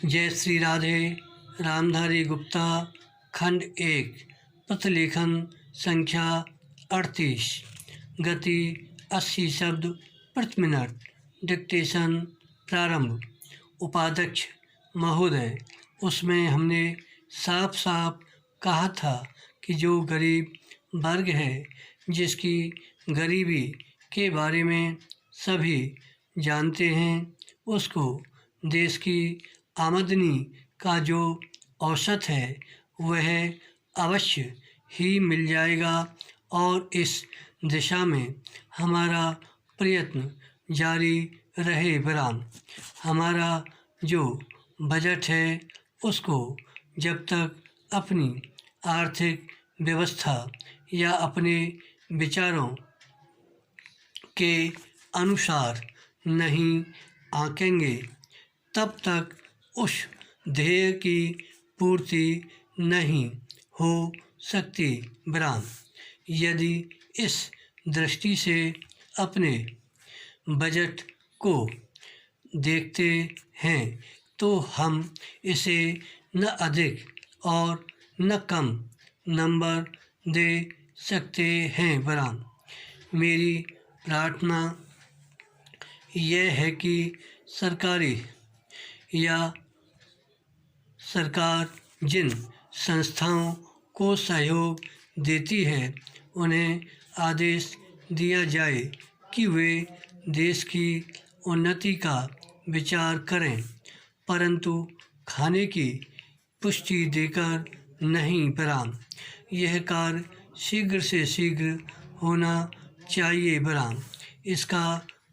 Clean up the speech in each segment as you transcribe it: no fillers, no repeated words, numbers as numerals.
जय श्री राधे। रामधारी गुप्ता, खंड 1, पत्रलेखन संख्या 38, गति 80 शब्द प्रति मिनट। डिक्टेशन प्रारंभ। उपाध्यक्ष महोदय, उसमें हमने साफ साफ कहा था कि जो गरीब वर्ग है, जिसकी गरीबी के बारे में सभी जानते हैं, उसको देश की आमदनी का जो औसत है वह अवश्य ही मिल जाएगा और इस दिशा में हमारा प्रयत्न जारी रहेगा। हमारा जो बजट है उसको जब तक अपनी आर्थिक व्यवस्था या अपने विचारों के अनुसार नहीं आंकेंगे, तब तक उस ध्येय की पूर्ति नहीं हो सकती। ब्राह्म, यदि इस दृष्टि से अपने बजट को देखते हैं तो हम इसे न अधिक और न कम नंबर दे सकते हैं। ब्राह्म, मेरी प्रार्थना यह है कि सरकारी या सरकार जिन संस्थाओं को सहयोग देती है उन्हें आदेश दिया जाए कि वे देश की उन्नति का विचार करें, परंतु खाने की पुष्टि देकर नहीं। ब्राह्म, यह कार्य शीघ्र से शीघ्र होना चाहिए। ब्राह्म, इसका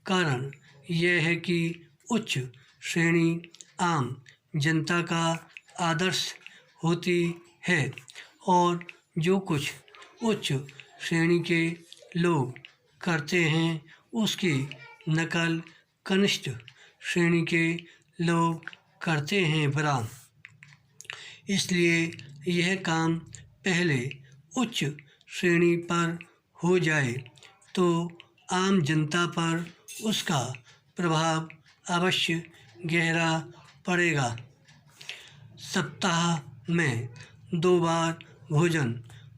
कारण यह है कि उच्च श्रेणी आम जनता का आदर्श होती है और जो कुछ उच्च श्रेणी के लोग करते हैं उसकी नकल कनिष्ठ श्रेणी के लोग करते हैं। ब्राह्म, इसलिए यह काम पहले उच्च श्रेणी पर हो जाए तो आम जनता पर उसका प्रभाव अवश्य गहरा पड़ेगा। सप्ताह में 2 बार भोजन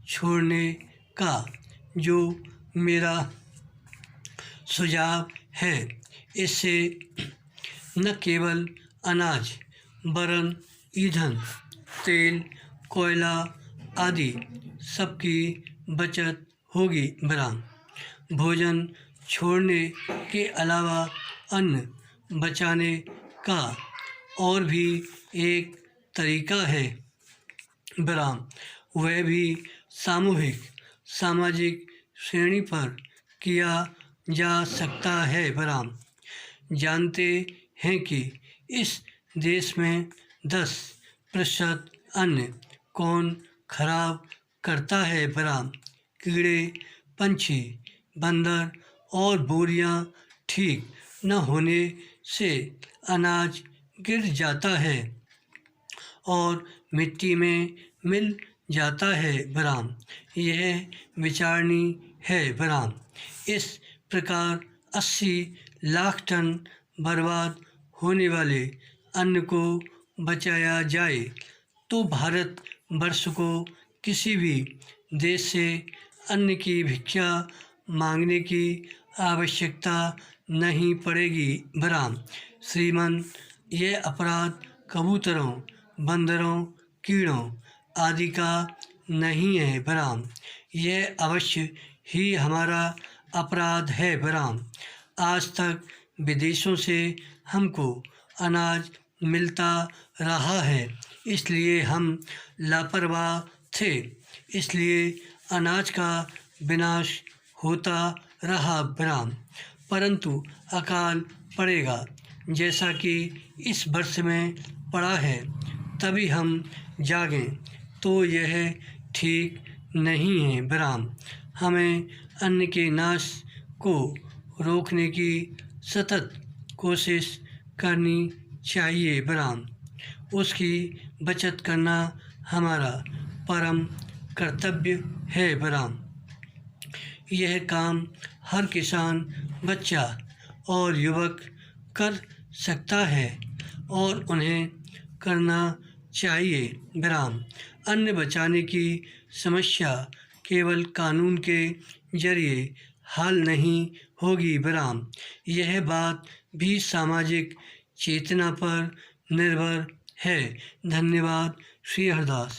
छोड़ने का जो मेरा सुझाव है, इससे न केवल अनाज वरन ईंधन, तेल, कोयला आदि सबकी बचत होगी। ब्राह्म, भोजन छोड़ने के अलावा अन्न बचाने का और भी एक तरीका है। ब्राह्म, वह भी सामूहिक सामाजिक श्रेणी पर किया जा सकता है। ब्राह्म, जानते हैं कि इस देश में 10% अन्न कौन खराब करता है। ब्राह्म, कीड़े, पंछी, बंदर और बोरियां ठीक न होने से अनाज गिर जाता है और मिट्टी में मिल जाता है। ब्राह्म, यह विचारणीय है। ब्राह्म, इस प्रकार 80 लाख टन बर्बाद होने वाले अन्न को बचाया जाए तो भारत वर्ष को किसी भी देश से अन्न की भिक्षा मांगने की आवश्यकता नहीं पड़ेगी। ब्राह्म, श्रीमान, यह अपराध कबूतरों, बंदरों, कीड़ों आदि का नहीं है। ब्राह्म, यह अवश्य ही हमारा अपराध है। ब्राह्म, आज तक विदेशों से हमको अनाज मिलता रहा है, इसलिए हम लापरवाह थे, इसलिए अनाज का विनाश होता रहा। ब्राह्म, परंतु अकाल पड़ेगा जैसा कि इस वर्ष में पड़ा है, तभी हम जागें तो यह ठीक नहीं है। ब्राह्म, हमें अन्न के नाश को रोकने की सतत कोशिश करनी चाहिए। ब्राह्म, उसकी बचत करना हमारा परम कर्तव्य है। ब्राह्म, यह काम हर किसान, बच्चा और युवक कर सकता है और उन्हें करना चाहिए। विराम। अन्न बचाने की समस्या केवल कानून के जरिए हल नहीं होगी। विराम। यह बात भी सामाजिक चेतना पर निर्भर है। धन्यवाद। श्री हरदास।